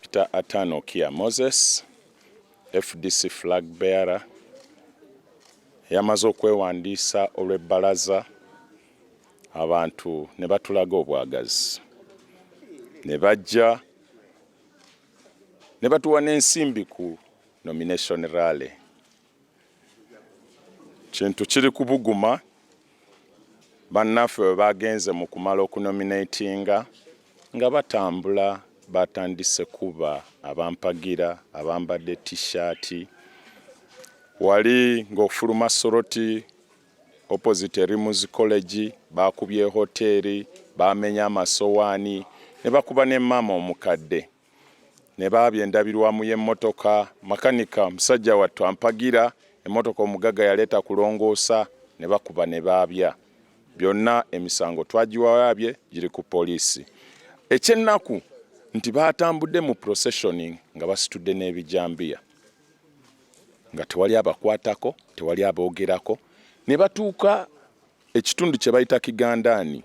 Mr. Attan Okia Moses, FDC flag bearer, yamaze okwewandiisa olw'ebbalaza abantu ne batulaga obwagazi ne bajja ne batuwa n'ensimbi ku nomination rally. Kintu kiri kubuguma bannaffe bwe bagenze mu kumala okunominatinga nga batambula batandise kuba abampagira abambadde t-shirt wali ng'ofuluma Soroti opposite Rimuzi College bakubye hoteri bamenya amasowaani ne bakuba ne mama omukadde ne baabye endabirwamu y'emmotoka makanika musajja wattu ampagira emmotoka omugaga yaleeta kulongoosa ne bakuba ne baabya byonna emisango twagiwaabye giri ku poliisi. Ekyennaku nti batambudde mu processioning nga basitudde n'ebijambiya nga tewali abakwatako tewali aboogerako ne batuuka ekitundu kye bayita Kigandaani.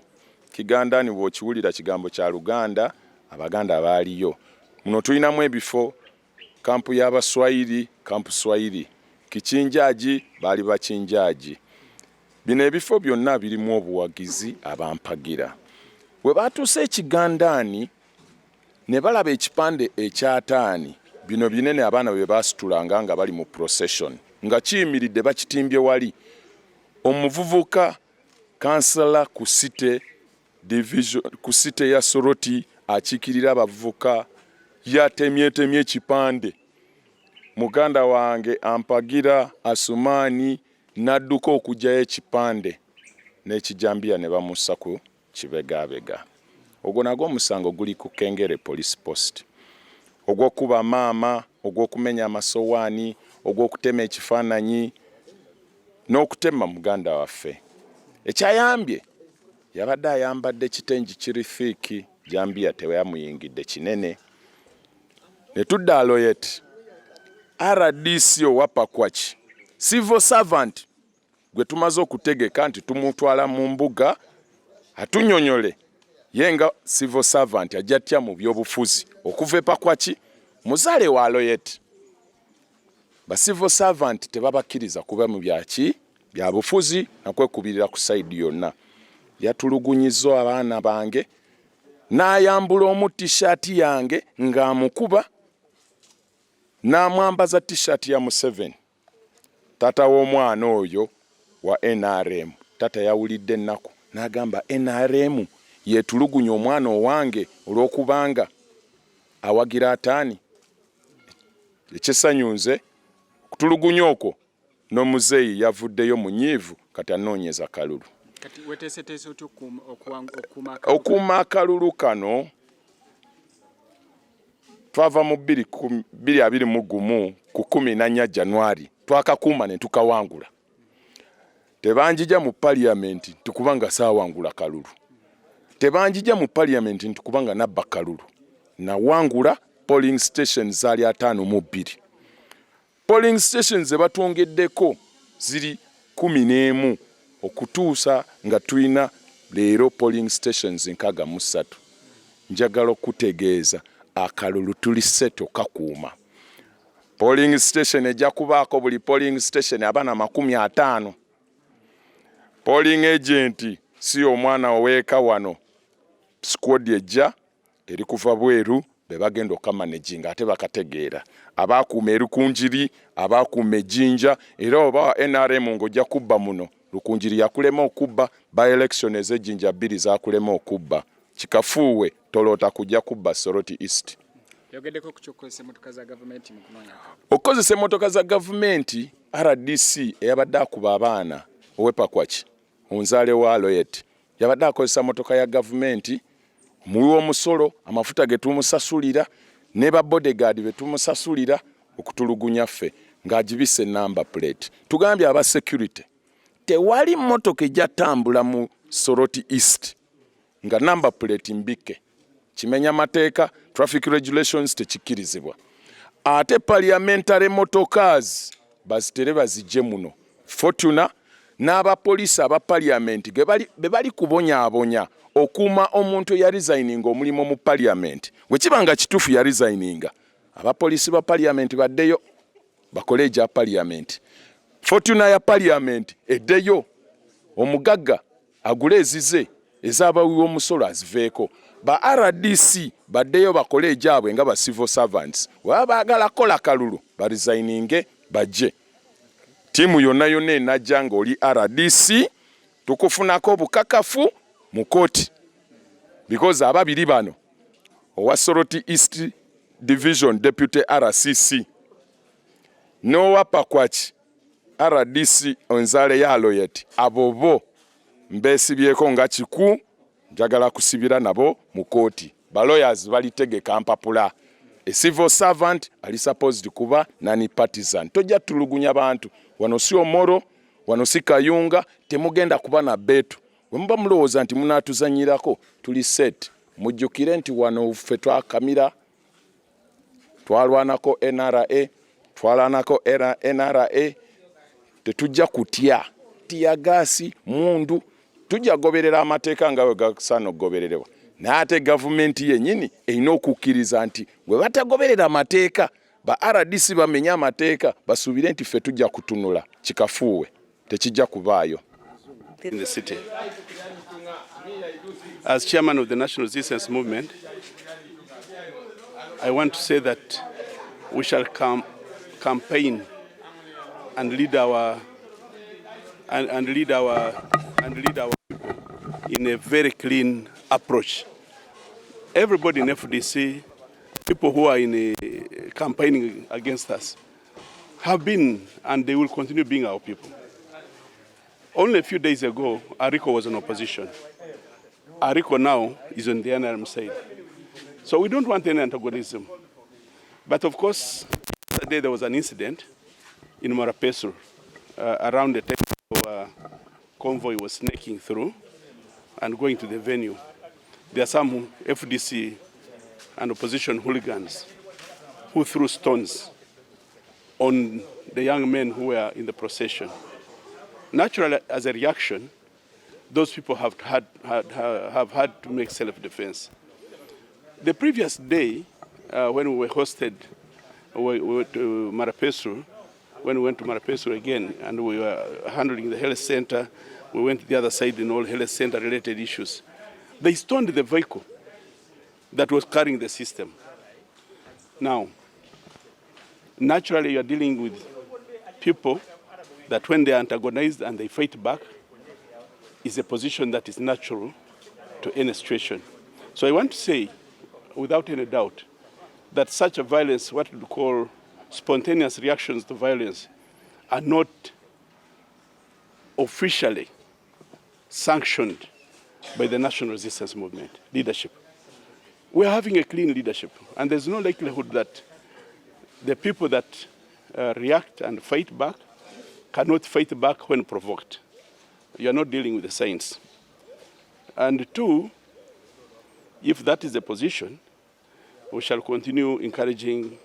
Kigandaani bw'okiwulira kigambo kya Luganda, Abaganda baaliyo. Muno tulinamu ebifo kampu y'Abaswayiri, kampu Swahili, Kikinjaaji baali Bakinjaaji. Bino ebifo byonna birimu obuwagizi abampagira. We batuuse ekigandaani ne balaba ekipande ekyataani bino binene abaana bwe basitulanga nga bali mu procession nga kiyimiridde bakitimbye wali omuvubuka kansala ku site division ku site ya Soroti akiikirira abavubuka yatemyetemye ekipande. Muganda wange ampagira Asumaani n'adduka okugyayo ekipande n'ekijambiya ne bamussa ku kibegabega. Ogwo nagwo omusango guli ku Kengere Police Post. Ogw'okuba maama, ogw'okumenya amasowaani, ogw'okutema ekifaananyi n'okutema muganda waffe. Ekyayambye yabadde ayambadde kitengi kirifiiki, jambiya tewayamuyingidde kinene. Ne tudda aloyet RDC owapa kwaki civil servant gwe tumaze okutegeka nti tumutwala mu mbuga atunyonyole yenga civil servant ajatya mu byobufuzi okuva epakwaki muzaale wa aloyet. Ba civil servant tebabakiriza kuba mu byaki bya bufuzi nakwekubirira ku side yonna. Yatulugunyizo abaana bange n'ayambula omu t-shirt yange ng'amukuba n'amwambaza t-shirt ya Museveni. Tata w'omwana oyo wa NRM tata yawulidde ennaku n'agamba NRM yetulugunya omwana owange olw'okubanga awagira Ataani. Ekisanyunze kutulugunya okwo n'omuzeeyi yavuddeyo munyiivu kati anoonyeza kalulu. Kati weteeseteese otyo okuuma akalulu kano twava mu 2021 ku 14 January twakakuuma ne tukawangula. Tebanjija mu parliament tukubanga saawangula kalulu. Tebanjija mu parliament ntukubanga nabba kalulu. Nawangula polling stations zaali 52. Polling stations ze batwongeddeko ziri 11 okutuusa nga tulina leero polling stations 63. Njagala okutegeeza akalulu tuli seto kakuuma. Polling station ejja kubaako buli polling station abaana 50. Polling agent si omwana oweeka wano. Squad ejja eri kuva bweru be bagenda okamanaginga ate bakategeera abakuuma erukunjiri abakuuma ejjinja era oba NRM ng'ojja kubba muno lukunjiri yakulema okubba by election ez'ejjinja 2 zakulema okubba kikafuuwe tolota kujja kubba Soroti East. Yogeddeko ku ky'okozesa emmotoka za gavumenti mu kunoonya okozesa emmotoka za gavumenti. RDC eyabadde akuba abaana owepakwaki onzaale wa Aloyet yabadde akozesa mmotoka ya gavumenti muwi omusolo amafuta ge tumusasulira ne ba bodyguard be tumusasulira okutulugunya ffe ng'agibise number plate. Tugambye aba security tewali mmotoka ejja tambula mu Soroti East nga number plate mbike. Kimenya mateeka traffic regulations tekikirizibwa. Ate parliamentary motocars bazitere bazije muno. Fortuna n'abapoliisi aba parliament be bali kubonyaabonya okuuma omuntu ya resigninga omulimu mu parliament bwe kiba nga kituufu ya resigninga abapoliisi ba parliament baddeyo bakole egya parliament fortuna ya parliament eddeyo omugagga agule ezize ez'abawiwa omusolo aziveeko ba RDC baddeyo bakole egyabwe nga ba civil servants waba baagala kola kalulu ba resigninge bajje tiimu yonna yonna enajja ng'oli RDC tukufunako obukakafu mu kooti because ababiri bano owa Soroti East Division Deputy RCC n'owa Pakwach RDC onzale ya loyalty abobo mbesibyeko nga kiku njagala kusibira nabo mu kooti ba lawyers balitegeka mpapula a civil servant ali supposed kuba nani partisan tojja tulugunya bantu wano si omoro wano si kayunga temugenda kuba na betu wemba mulowooza nti munaatuzanyirako tuli set mujjukire nti wano ffe twakamira twalwanako NRA twalwanako NRA tetujja kutya tiyagasi mundu tujja goberera amateeka nga we gasaana okugobererwa n'ate gavumenti yennyini erina okukkiriza nti bwe batagoberera amateeka ba RDC bamenya amateeka basuubire nti ffe tujja kutunula kikafuuwe tekijja kubaayo. In the city. As chairman of the National Resistance Movement, I want to say that we shall campaign and lead our people in a very clean approach. Everybody in FDC, people who are in campaigning against us, have been and they will continue being our people. Only a few days ago, Ariko was in opposition. Ariko now is on the NRM side. So we don't want any antagonism. But of course, yesterday there was an incident in Marapesu around the time a convoy was snaking through and going to the venue. There are some FDC and opposition hooligans who threw stones on the young men who were in the procession. Naturally, as a reaction, those people have had to make self-defense. The previous day, when we were hosted, we went to Marapesu, when we went to Marapesu again, and we were handling the health center, we went to the other side in all health center-related issues. They stoned the vehicle that was carrying the system. Now, naturally, you are dealing with people that when they are antagonized and they fight back, is a position that is natural to any situation. So I want to say, without any doubt, that such a violence, what we call spontaneous reactions to violence, are not officially sanctioned by the National Resistance Movement leadership. We are having a clean leadership, and there's no likelihood that the people that react and fight back cannot fight back when provoked. You are not dealing with the science. And two, if that is the position, we shall continue encouraging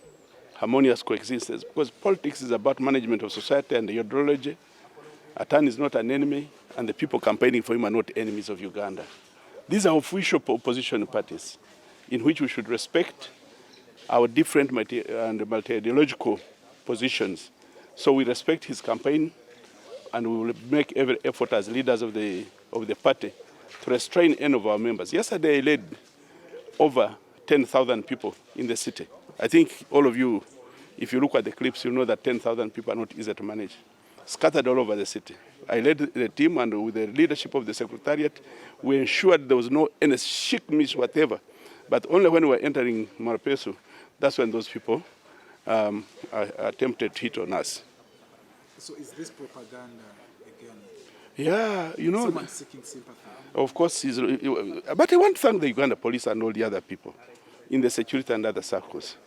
harmonious coexistence, because politics is about management of society and ideology. Attan is not an enemy, and the people campaigning for him are not enemies of Uganda. These are official opposition parties in which we should respect our different and multi-ideological positions. So we respect his campaign, and we will make every effort as leaders of the party to restrain any of our members. Yesterday I led over 10,000 people in the city. I think all of you, if you look at the clips, you know that 10,000 people are not easy to manage, scattered all over the city. I led the team, and with the leadership of the Secretariat, we ensured there was no any shikmish whatever. But only when we were entering Marapesu, that's when those people attempted to hit on us. So is this propaganda again? Yeah, you know. Someone seeking sympathy. Of course, but I want to thank the Uganda police and all the other people in the security and other circles.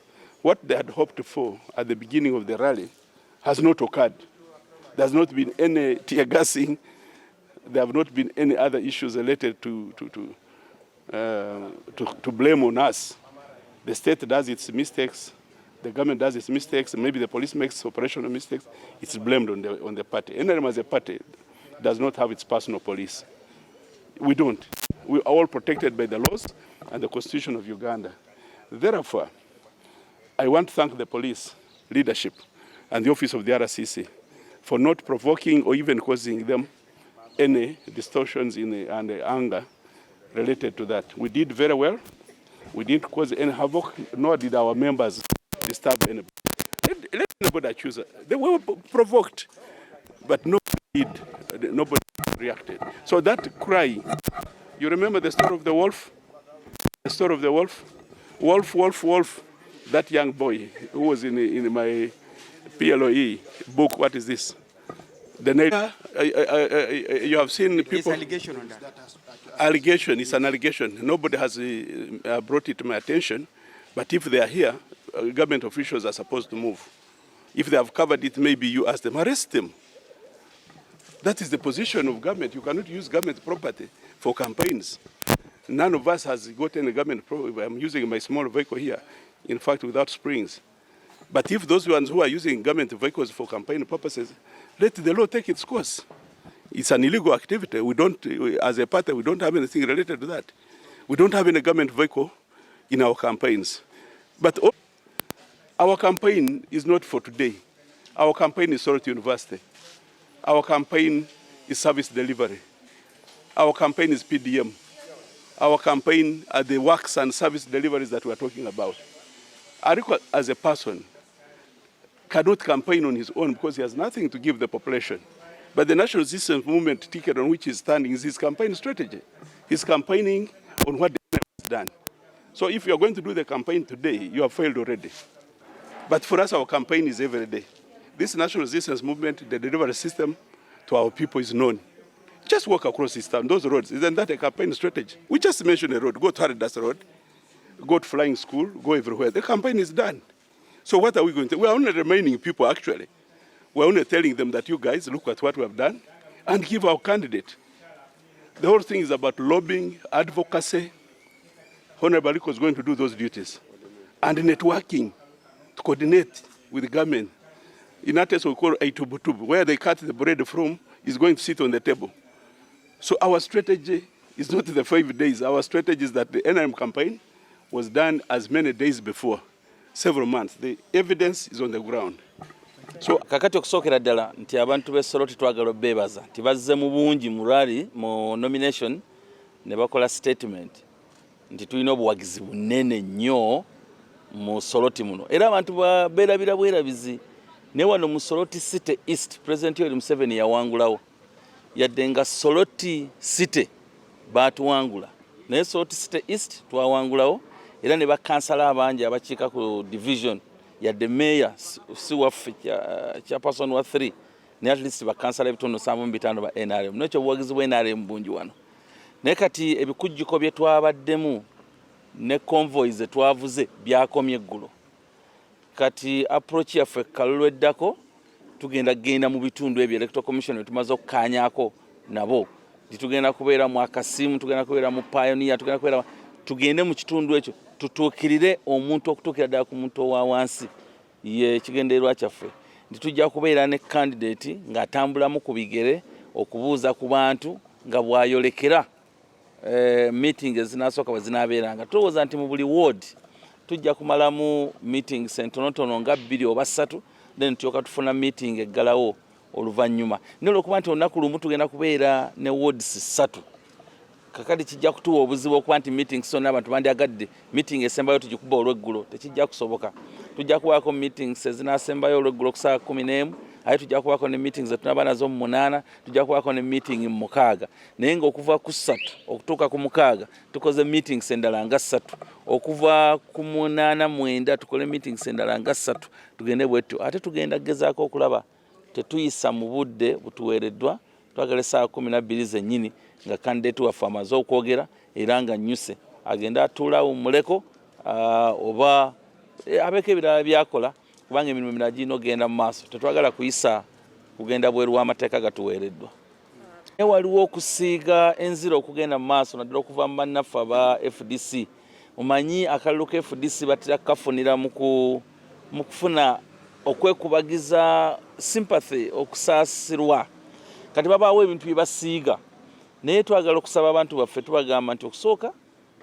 What they had hoped for at the beginning of the rally has not occurred. There has not been any tear gassing. There have not been any other issues related to blame on us. The state does its mistakes. The government does its mistakes. Maybe the police makes operational mistakes. It's blamed on the party. NRM as a party, does not have its personal police. We don't. We are all protected by the laws and the Constitution of Uganda. Therefore, I want to thank the police leadership and the office of the RCC for not provoking or even causing them any distortions and anger related to that. We did very well. We didn't cause any havoc, nor did our members disturb anybody. Let anybody accuse us. They were provoked, but nobody reacted. So that cry, you remember the story of the wolf? The story of the wolf? Wolf, wolf, wolf. That young boy who was in my PLOE book, what is this? You have seen people. It's allegation on that. Allegation, it's an allegation. Nobody has brought it to my attention, but if they are here, government officials are supposed to move. If they have covered it, maybe you ask them, arrest them. That is the position of government. You cannot use government property for campaigns. None of us has gotten a government property. I'm using my small vehicle here, in fact, without springs. But if those ones who are using government vehicles for campaign purposes, let the law take its course. It's an illegal activity. We don't, as a party, we don't have anything related to that. We don't have any government vehicle in our campaigns. But our campaign is not for today. Our campaign is Soroti University. Our campaign is service delivery. Our campaign is PDM. Our campaign are the works and service deliveries that we're talking about. Ariko, as a person, cannot campaign on his own because he has nothing to give the population. But the National Resistance Movement ticket on which he's standing is his campaign strategy. He's campaigning on what the NRM has done. So if you're going to do the campaign today, you have failed already. But for us, our campaign is every day. This National Resistance Movement, the delivery system to our people is known. Just walk across this town, those roads. Isn't that a campaign strategy? We just mentioned a road. Go to Haridas Road, go to Flying School, go everywhere. The campaign is done. So what are we going to do? We are only remaining people, actually. We're only telling them that you guys look at what we have done and give our candidate. The whole thing is about lobbying, advocacy. Herber Ariko is going to do those duties. And networking to coordinate with the government. In that case, we call a tubu-tubu, where they cut the bread from is going to sit on the table. So our strategy is not the 5 days. Our strategy is that the NRM campaign was done as many days before, several months. The evidence is on the ground. So kakati okusokera ddala nti abantu be Soroti twagala obebaza nti bazze mu bungi mu rally mu nomination ne bakola statement nti tulina obuwagizi bunene nnyo mu Soroti muno era abantu beerabira bwerabizi ne wano mu Soroti City East President Yoweri Museveni yawangulawo yadde nga Soroti City baatuwangula naye Soroti City East twawangulawo era ne bakansala abangi abakiika ku division yadde mayor si waffe chairperson wa 3 ne at least bakansala ebitondo 75 ba NRM nekyo obuwagizi bwa NRM bungi wano naye kati ebikujjuko bye twabaddemu ne convoys etwavuze byakomye eggulo kati approach yaffe kalulu eddako tugenda mu bitundu ebyo electoral commission tumaze okukaanyako nabo tugenda kubeera mu Akasimu tugenda kubeera mu Pioneer tugende mu kitundu ekyo tutuukirire omuntu okutuukira ddala ku muntu owa wansi ye kigendererwa kyaffe tujja kubeera ne candidate ng'atambulamu ku bigere okubuuza ku bantu nga bw'ayolekera meeting ezinasooka bwe zinaabeeranga tulowooza nti mu buli ward tujja kumalamu meetings entonotono nga 2 oba 3 then tuyoka tufuna meeting eggalawo oluvannyuma naye olwokuba nti olunaku lumu tugenda kubeera ne wards 3 kakati kijja kutuwa obuzibu okuba nti meeting so n'abantu bandyagadde meeting esembayo tugikuba olweggulo tekijja kusoboka tujja kubaako meetings ezinaasembayo olweggulo ku saa 11 aye tujja kubaako ne meetings etunaba nazo mu 8 tujja kubaako ne meeting mu 6 naye ng'okuva ku 3 okutuuka ku 6 tukoze meetings endala nga 3 okuva ku 8 9 tukole meetings endala nga 3 tugende bwetyo ate tugenda gezaako okulaba tetuyisa mu budde butuweereddwa twagala saa 12 zennyini nga candidate waffe amaze okwogera era nga nnyuse agenda atuulawo muleko oba abeeko ebirala byakola kubanga emirimu emirala girina okugenda mu maaso tetwagala kuyisa kugenda bweru w'amateeka gatuweereddwa naye waliwo okusiiga enzira okugenda mu maaso naddala okuva mu bannaffe aba FDC omanyi akalulu ka FDC batera kukafunira mu kufuna okwekubagiza sympathy okusaasirwa kati babaawo ebintu bye basiiga naye twagala okusaba abantu baffe tubagamba nti okusooka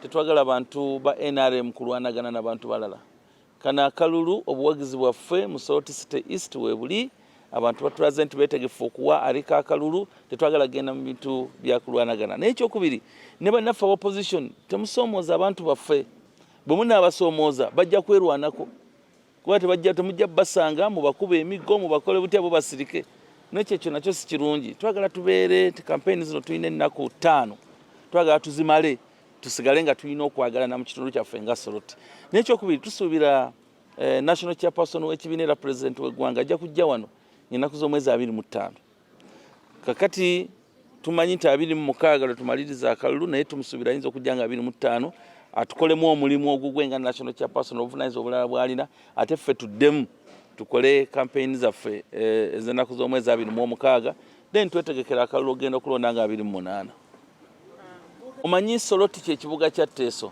tetwagala abantu ba NRM kulwanagana n'abantu balala. Kana akalulu obuwagizi bwaffe mu Soroti City East webuli abantu batulaze nti beetegefu okuwa Ariko akalulu, tetwagala genda mu bintu bya kulwanagana. Naye ekyokubiri ne bannaffe aba opposition temusoomooza abantu baffe, bwe munaabasoomooza bajja kwerwanako kuba temujja basanga mu bakuba emiggo mu bakole butya bo basirike. N'ekyo ekyo nakyo si kirungi. Twagala tubeere ti campaign zino tulina ennaku 5 twagala tuzimale tusigale nga tulina okwagalana mu kitundu kyaffe nga Soroti. N'ekyokubiri tusuubira national chairperson w'ekibiina era president w'eggwanga ajja kujja wano ennaku z'omwezi 25. Kakati tumanyi nti 26 lwe tumaliriza akalulu naye tumusuubira ayinza okujja nga 25 atukolemu omulimu ogugwe nga national chairperson obuvunaanyizibwa obulala bw'alina ate ffe tuddemu tukole campaign zaffe ez'ennaku z'omwezi 26 then twetegekera akalulu ogenda okulonda nga 28. Omanyi Soroti kye kibuga kya Teeso.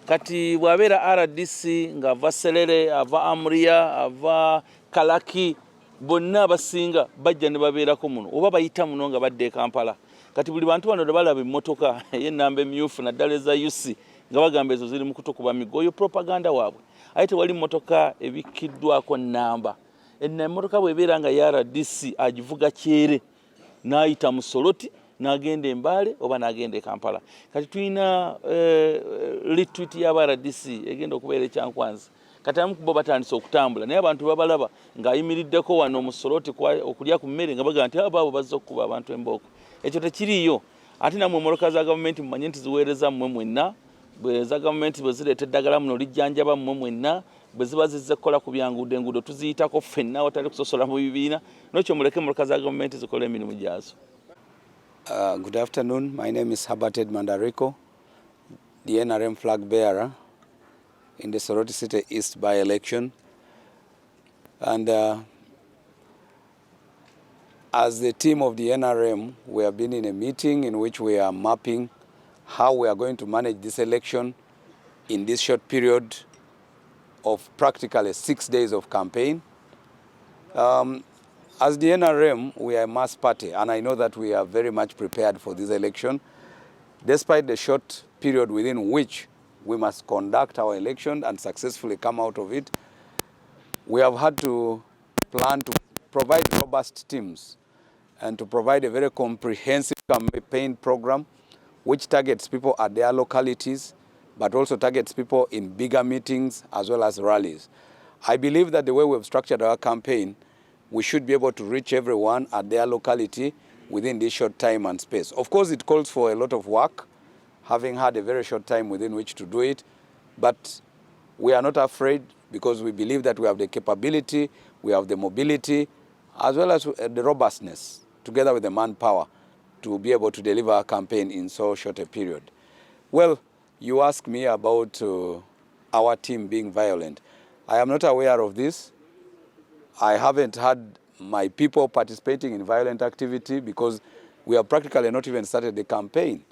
Kati bwabeera RDC ng'ava Serere, ava Amria, ava Kalaki, bonna abasinga bajja ne babeerako muno oba bayita muno nga badde e Kampala. Kati buli bantu bano balaba emmotoka ey'ennamba emyufu naddala eza UC nga bagamba ezo ziri mu kutukuba miggo, yo propaganda waabwe. Ate tewali mmotoka ebikkiddwako nnamba. Emmotoka bw'ebeera nga ya RDC agivuga kyere n'ayita mu Soroti n'agenda e Mbale oba n'agenda e Kampala. Kati tulina retweet y'aba RDC egenda okubeera ekyankwanzi. Kati abamu ku bo batandise okutambula naye abantu babalaba ng'ayimiriddeko wano mu Soroti okulya ku mmere nga bagamba nti abo bazze okukuba abantu embooko. Ekyo tekiriiyo. Ate nammwe emmotoka za gavumenti mumanye nti ziweereza mmwe mwenna, za gavumenti bwe zireeta eddagala muno lijjanjaba mmwe mwenna, bwe ziba zizze kukola ku byanguudo enguudo tuziyitako ffenna watali kusosola mu bibiina. N'ekyo muleke emmotoka za gavumenti zikole emirimu gyazo. Good afternoon. My name is Herber Ariko, the NRM flag bearer in the Soroti City East by-election. And as the team of the NRM, we have been in a meeting in which we are mapping how we are going to manage this election in this short period of practically 6 days of campaign. As the NRM, we are a mass party, and I know that we are very much prepared for this election. Despite the short period within which we must conduct our election and successfully come out of it, we have had to plan to provide robust teams and to provide a very comprehensive campaign program which targets people at their localities, but also targets people in bigger meetings as well as rallies. I believe that the way we've structured our campaign, we should be able to reach everyone at their locality within this short time and space. Of course, it calls for a lot of work, having had a very short time within which to do it, but we are not afraid because we believe that we have the capability, we have the mobility, as well as the robustness, together with the manpower, to be able to deliver a campaign in so short a period. Well, you asked me about our team being violent. I am not aware of this. I haven't had my people participating in violent activity because we have practically not even started the campaign.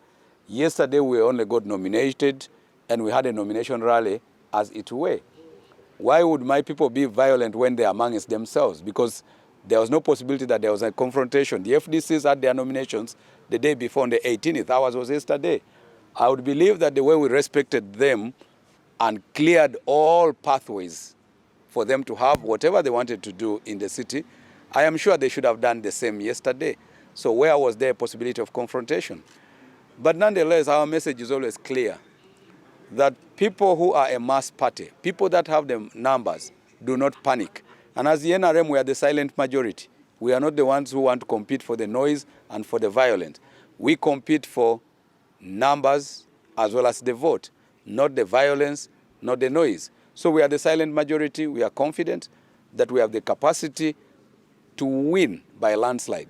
Yesterday we only got nominated and we had a nomination rally as it were. Why would my people be violent when they are amongst themselves? Because there was no possibility that there was a confrontation. The FDCs had their nominations the day before on the 18th. Ours was yesterday. I would believe that the way we respected them and cleared all pathways for them to have whatever they wanted to do in the city, I am sure they should have done the same yesterday. So where was there a possibility of confrontation? But nonetheless, our message is always clear, that people who are a mass party, people that have the numbers, do not panic. And as the NRM, we are the silent majority. We are not the ones who want to compete for the noise and for the violence. We compete for numbers as well as the vote, not the violence, not the noise. So we are the silent majority. We are confident that we have the capacity to win by a landslide.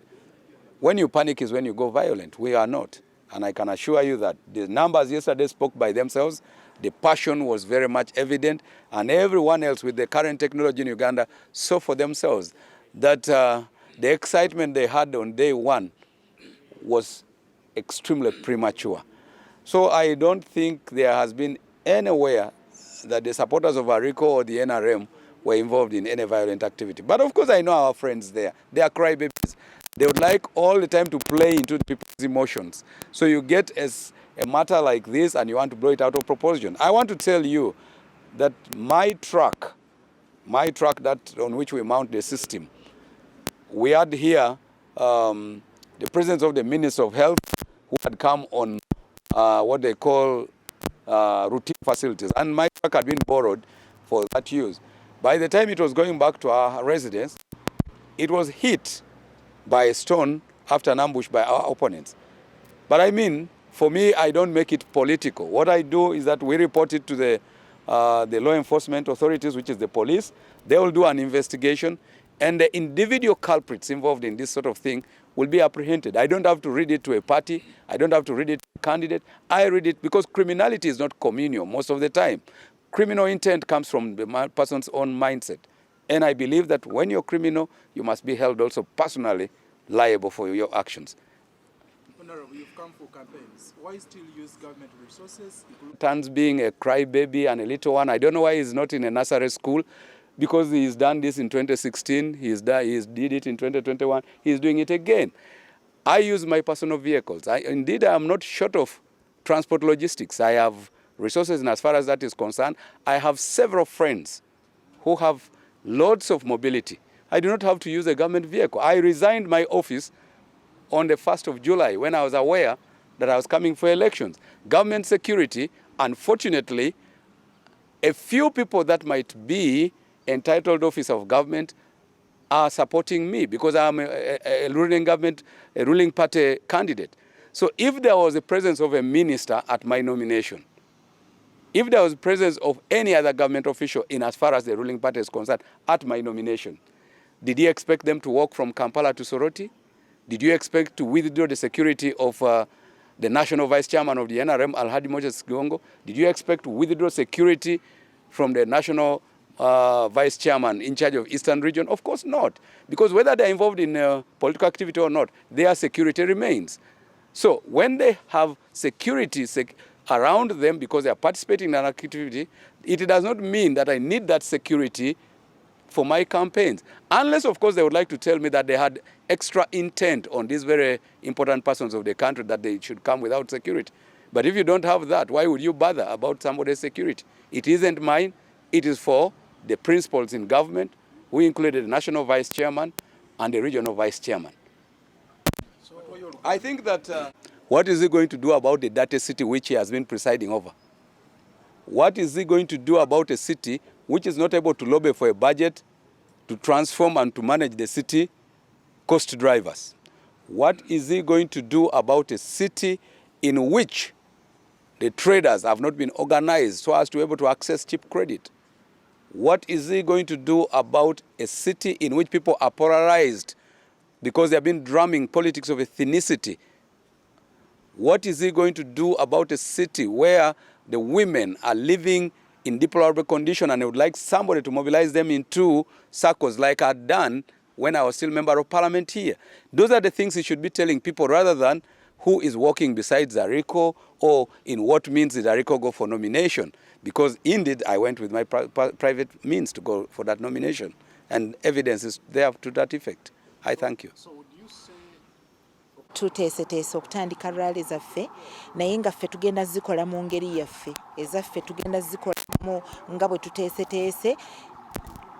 When you panic is when you go violent. We are not. And I can assure you that the numbers yesterday spoke by themselves. The passion was very much evident. And everyone else with the current technology in Uganda saw for themselves that the excitement they had on day one was extremely premature. So I don't think there has been anywhere that the supporters of Ariko or the NRM were involved in any violent activity. But of course I know our friends there. They are crybabies. They would like all the time to play into the people's emotions. So you get as a matter like this and you want to blow it out of proportion. I want to tell you that my truck that on which we mount the system, we had here the presence of the Minister of Health, who had come on what they call routine facilities. And my truck had been borrowed for that use. By the time it was going back to our residence, it was hit by a stone after an ambush by our opponents. But I mean, for me, I don't make it political. What I do is that we report it to the law enforcement authorities, which is the police. They will do an investigation, and the individual culprits involved in this sort of thing will be apprehended. I don't have to read it to a party. I don't have to read it to a candidate. I read it because criminality is not communal most of the time. Criminal intent comes from the person's own mindset. And I believe that when you're criminal, you must be held also personally liable for your actions. Honorable, you've come for campaigns. Why still use government resources? Tans being a crybaby and a little one, I don't know why he's not in a nursery school, because he's done this in 2016, he did it in 2021, he's doing it again. I use my personal vehicles. Indeed, I am not short of transport logistics. I have resources, and as far as that is concerned, I have several friends who have loads of mobility. I do not have to use a government vehicle. I resigned my office on the 1st of July when I was aware that I was coming for elections. Government security, unfortunately, a few people that might be entitled office of government are supporting me because I'm a ruling party candidate. So if there was a presence of a minister at my nomination, if there was presence of any other government official in as far as the ruling party is concerned at my nomination, did you expect them to walk from Kampala to Soroti? Did you expect to withdraw the security of the national vice chairman of the NRM, Alhaji Moses Gongo? Did you expect to withdraw security from the national vice chairman in charge of Eastern region? Of course not. Because whether they're involved in political activity or not, their security remains. So when they have security around them because they are participating in an activity, it does not mean that I need that security for my campaigns. Unless, of course, they would like to tell me that they had extra intent on these very important persons of the country that they should come without security. But if you don't have that, why would you bother about somebody's security? It isn't mine. It is for the principals in government, who included the national vice chairman and the regional vice chairman. I think that what is he going to do about the dirty city which he has been presiding over? What is he going to do about a city which is not able to lobby for a budget to transform and to manage the city cost drivers? What is he going to do about a city in which the traders have not been organized so as to be able to access cheap credit? What is he going to do about a city in which people are polarized because they have been drumming politics of ethnicity? What is he going to do about a city where the women are living in deplorable condition and I would like somebody to mobilize them into circles like I'd done when I was still member of parliament here? Those are the things he should be telling people rather than who is walking beside Ariko or in what means did Ariko go for nomination. Because indeed I went with my private means to go for that nomination. And evidence is there to that effect. I thank you. So would you say tuteeseteese okutandika rally zaffe naye nga ffe tugenda zikola mu ngeri yaffe ezaffe tugenda zikolamu nga bwe tuteeseteese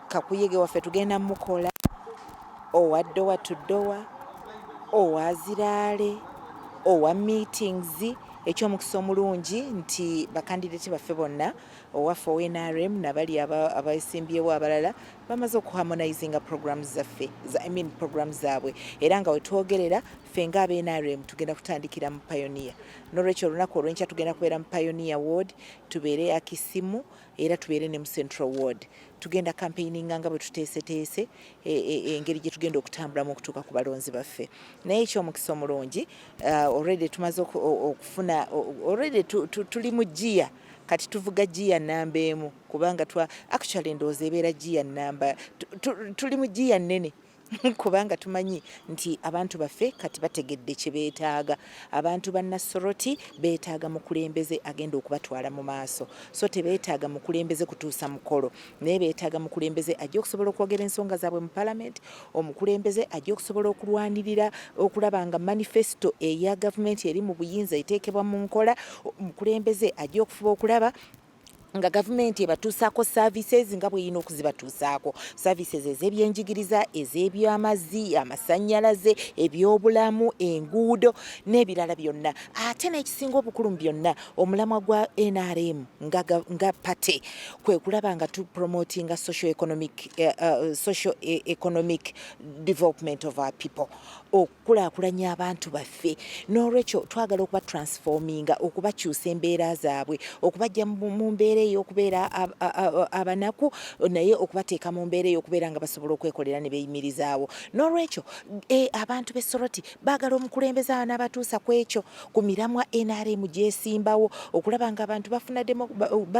kakuyege waffe tugenda mukola owa ddowa to ddowa owa ziraale owa meetings ekyomukisa omulungi nti bakandidati baffe bonna owaffe owa NRM nabali abasimbyewo abalala bamaze okuharmonizinga programs zaffe programs zaabwe era nga wetwogerera ffe nga aba NRM tugenda kutandikira mu Pioneer n'olwekyo olunaku olw'enkya tugenda kubeera mu Pioneer ward tubeere akisimu era tubeere ne mu Central ward tugenda campaigninga nga bwe tuteeseteese engeri gye tugenda okutambulamu okutuuka ku balonzi baffe naye ekyomukisa omulungi already tumaze okufuna already tuli mu gia kati tuvuga gia namba emu kubanga actually ndowooza ebeera gia namba tuli mu gia nnene kubanga tumanyi nti abantu baffe kati bategedde kye beetaaga. Abantu banna Soroti beetaaga mukulembeze agenda okubatwala mu maaso, so tebeetaaga mukulembeze kutuusa mukolo, naye beetaaga mukulembeze ajja okusobola okwogera ensonga zaabwe mu palamenti, omukulembeze ajja okusobola okulwanirira okulaba nga manifesto eya gavumenti eri mu buyinza eteekebwa mu nkola, omukulembeze ajja okufuba okulaba nga gavumenti ebatuusaako services nga bwe yina okuzibatuusaako, services ez'ebyenjigiriza, ez'ebyamazzi, amasannyalaze, ebyobulamu, enguudo n'ebirala byonna. Ate n'ekisinga obukulu mu byonna, omulamwa gwa NRM nga pate kwe kulaba nga tupromotinga social economic development of our people, okukulaakulanya abantu baffe. N'olwekyo twagala okuba transforminga, okubakyusa embeera zaabwe, okubajja mu mbeera ey'okubeera abanaku, naye okubateeka mu mbeera ey'okubeera nga basobola okwekolera ne beeyimirizaawo. N'olwekyo abantu b'e Soroti baagala omukulembeze n'abatuusa ku ekyo, ku miramwa NRM gyesimbawo, okulaba nga abantu bafuna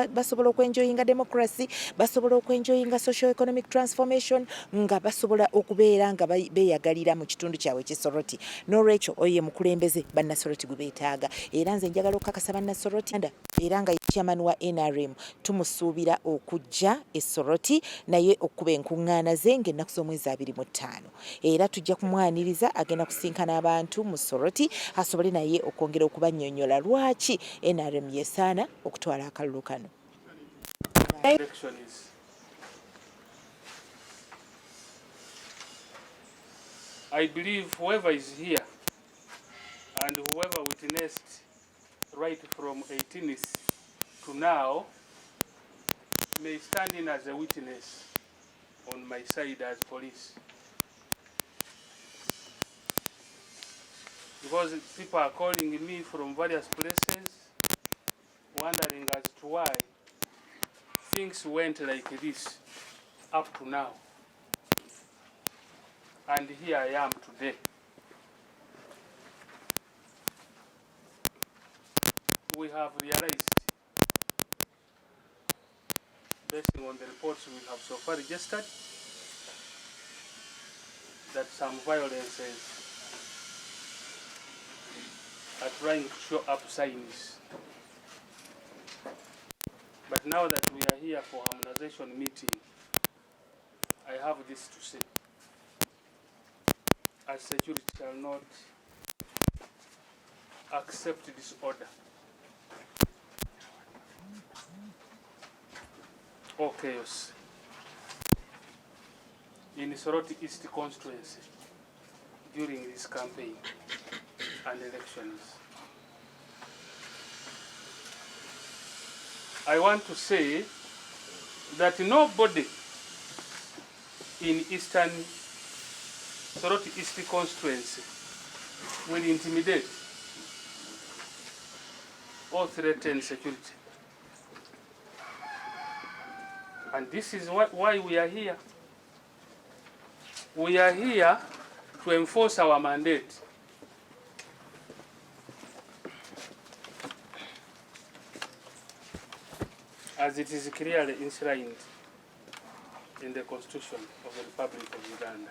basobola okwenjoyinga democracy, basobola okwenjoyinga social economic transformation, nga basobola okubeera nga beeyagalira mu kitundu kyabwe ky'e Soroti. N'olwekyo oyo ye mukulembeze bannasoroti gwe beetaaga, era nze njagala okukakasa bannasoroti era nga chairman wa NRM tumusuubira okujja e Soroti naye okuba enkuŋŋaana ze ng'ennaku z'omwezi 25, era tujja kumwaniriza agenda kusinkana abantu mu Soroti asobole naye okwongera okubannyonnyola lwaki NRM yeesaana okutwala akalulu kano. I believe whoever is here and whoever witnessed right from 18th to now may stand in as a witness on my side as police. Because people are calling me from various places, wondering as to why things went like this up to now. And here I am today. We have realized, based on the reports we have so far registered, that some violences are trying to show up signs. But now that we are here for harmonization meeting, I have this to say. As security shall not accept disorder or chaos in Soroti East constituency during this campaign and elections. I want to say that nobody in Eastern Soroti East constituency will intimidate or threaten security. And this is why we are here. We are here to enforce our mandate. As it is clearly enshrined in the Constitution of the Republic of Uganda.